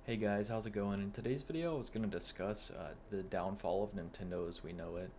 Hey guys, how's it going? In today's video, I was going to discuss the downfall of Nintendo as we know it.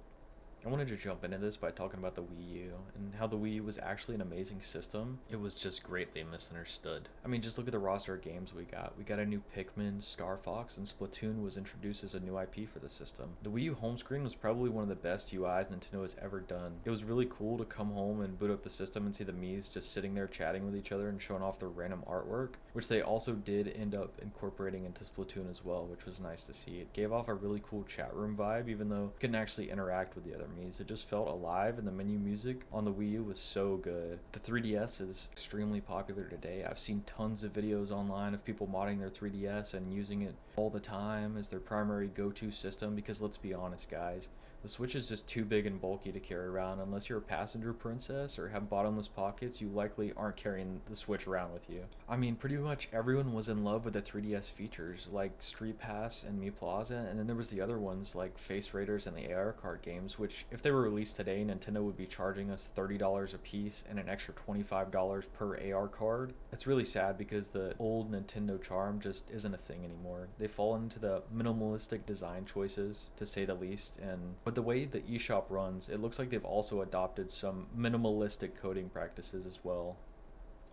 I wanted to jump into this by talking about the Wii U and how the Wii U was actually an amazing system. It was just greatly misunderstood. I mean, just look at the roster of games we got. We got a new Pikmin, Star Fox, and Splatoon was introduced as a new IP for the system. The Wii U home screen was probably one of the best UIs Nintendo has ever done. It was really cool to come home and boot up the system and see the Miis just sitting there chatting with each other and showing off their random artwork, which they also did end up incorporating into Splatoon as well, which was nice to see. It gave off a really cool chat room vibe, even though you couldn't actually interact with the other Miis. It just felt alive, and the menu music on the Wii U was so good. The 3DS is extremely popular today. I've seen tons of videos online of people modding their 3DS and using it all the time as their primary go-to system because let's be honest, guys, the Switch is just too big and bulky to carry around. Unless you're a passenger princess or have bottomless pockets, you likely aren't carrying the Switch around with you. I mean, pretty much everyone was in love with the 3DS features, like Street Pass and Mi Plaza, and then there was the other ones like Face Raiders and the AR card games, which if they were released today, Nintendo would be charging us $30 a piece and an extra $25 per AR card. It's really sad because the old Nintendo charm just isn't a thing anymore. They've fallen into the minimalistic design choices, to say the least, and with the way the eShop runs, it looks like they've also adopted some minimalistic coding practices as well.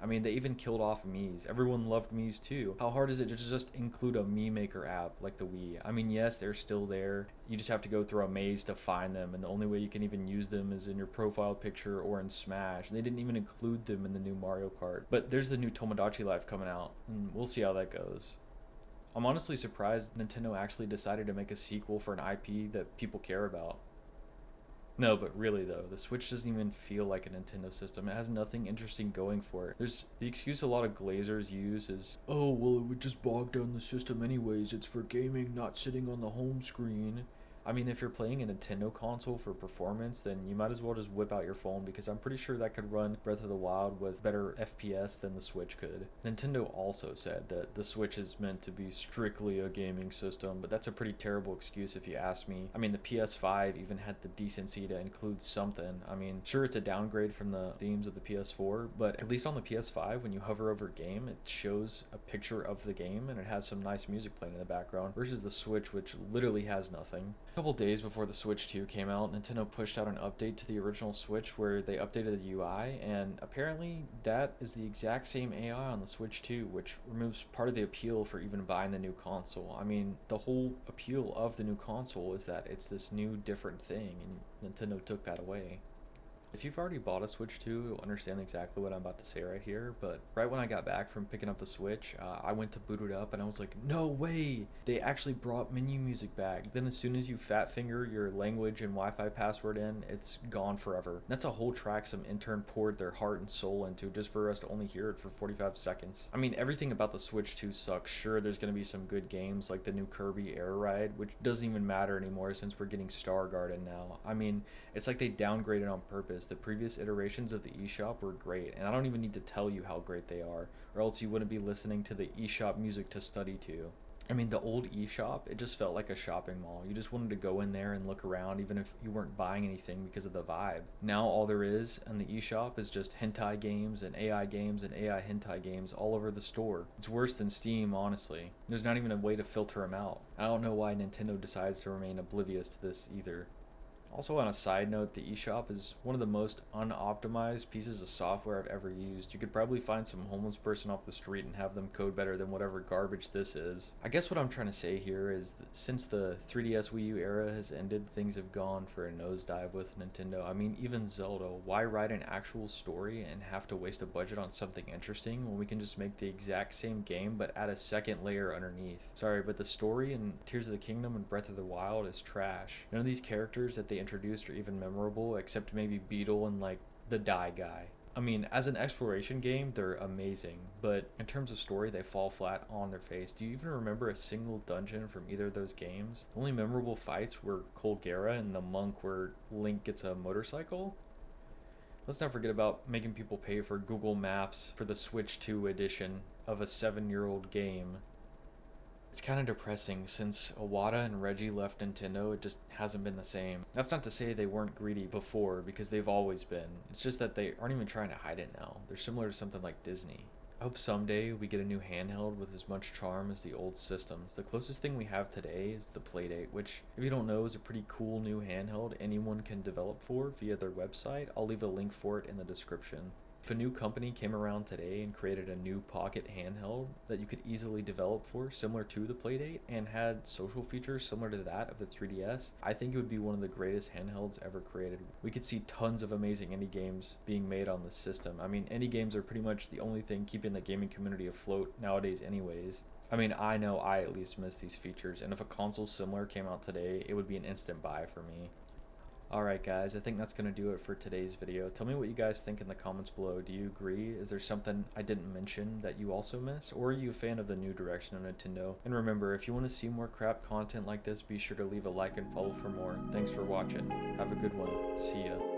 I mean, they even killed off Mii's. Everyone loved Mii's too. How hard is it to just include a Mii Maker app like the Wii? I mean, yes, they're still there. You just have to go through a maze to find them, and the only way you can even use them is in your profile picture or in Smash. They didn't even include them in the new Mario Kart. But there's the new Tomodachi Life coming out, and we'll see how that goes. I'm honestly surprised Nintendo actually decided to make a sequel for an IP that people care about. No, but really though, the Switch doesn't even feel like a Nintendo system. It has nothing interesting going for it. There's the excuse a lot of glazers use is, oh, well, it would just bog down the system anyways. It's for gaming, not sitting on the home screen. I mean, if you're playing a Nintendo console for performance, then you might as well just whip out your phone because I'm pretty sure that could run Breath of the Wild with better FPS than the Switch could. Nintendo also said that the Switch is meant to be strictly a gaming system, but that's a pretty terrible excuse if you ask me. I mean, the PS5 even had the decency to include something. I mean, sure, it's a downgrade from the themes of the PS4, but at least on the PS5, when you hover over a game, it shows a picture of the game and it has some nice music playing in the background, versus the Switch, which literally has nothing. A couple days before the Switch 2 came out, Nintendo pushed out an update to the original Switch where they updated the UI, and apparently that is the exact same AI on the Switch 2, which removes part of the appeal for even buying the new console. I mean, the whole appeal of the new console is that it's this new different thing, and Nintendo took that away. If you've already bought a Switch 2, you'll understand exactly what I'm about to say right here, but right when I got back from picking up the Switch, I went to boot it up and I was like, no way! They actually brought menu music back. Then as soon as you fat finger your language and Wi-Fi password in, it's gone forever. That's a whole track some intern poured their heart and soul into just for us to only hear it for 45 seconds. I mean, everything about the Switch 2 sucks. Sure, there's going to be some good games like the new Kirby Air Ride, which doesn't even matter anymore since we're getting Star Garden now. I mean, it's like they downgraded on purpose. The previous iterations of the eShop were great, and I don't even need to tell you how great they are, or else you wouldn't be listening to the eShop music to study to. I mean, the old eShop, it just felt like a shopping mall. You just wanted to go in there and look around even if you weren't buying anything because of the vibe. Now all there is in the eShop is just hentai games and AI hentai games all over the store. It's worse than Steam, honestly. There's not even a way to filter them out. I don't know why Nintendo decides to remain oblivious to this either. Also, on a side note, the eShop is one of the most unoptimized pieces of software I've ever used. You could probably find some homeless person off the street and have them code better than whatever garbage this is. I guess what I'm trying to say here is that since the 3DS Wii U era has ended, things have gone for a nosedive with Nintendo. I mean, even Zelda, why write an actual story and have to waste a budget on something interesting when we can just make the exact same game but add a second layer underneath? Sorry, but the story in Tears of the Kingdom and Breath of the Wild is trash. None of these characters that they introduced are even memorable, except maybe Beetle and like the Die guy. I mean, as an exploration game, they're amazing, but in terms of story, they fall flat on their face. Do you even remember a single dungeon from either of those games? The only memorable fights were Colgera and the monk where Link gets a motorcycle. Let's not forget about making people pay for Google Maps for the Switch 2 edition of a 7-year-old game. It's kind of depressing since Iwata and Reggie left Nintendo, it just hasn't been the same. That's not to say they weren't greedy before, because they've always been. It's just that they aren't even trying to hide it now. They're similar to something like Disney. I hope someday we get a new handheld with as much charm as the old systems. The closest thing we have today is the Playdate, which, if you don't know, is a pretty cool new handheld anyone can develop for via their website. I'll leave a link for it in the description. If a new company came around today and created a new pocket handheld that you could easily develop for, similar to the Playdate, and had social features similar to that of the 3DS, I think it would be one of the greatest handhelds ever created. We could see tons of amazing indie games being made on this system. I mean, indie games are pretty much the only thing keeping the gaming community afloat nowadays anyways. I mean, I know I at least miss these features, and if a console similar came out today, it would be an instant buy for me. Alright guys, I think that's going to do it for today's video. Tell me what you guys think in the comments below. Do you agree? Is there something I didn't mention that you also miss? Or are you a fan of the new direction of Nintendo? And remember, if you want to see more crap content like this, be sure to leave a like and follow for more. Thanks for watching. Have a good one. See ya.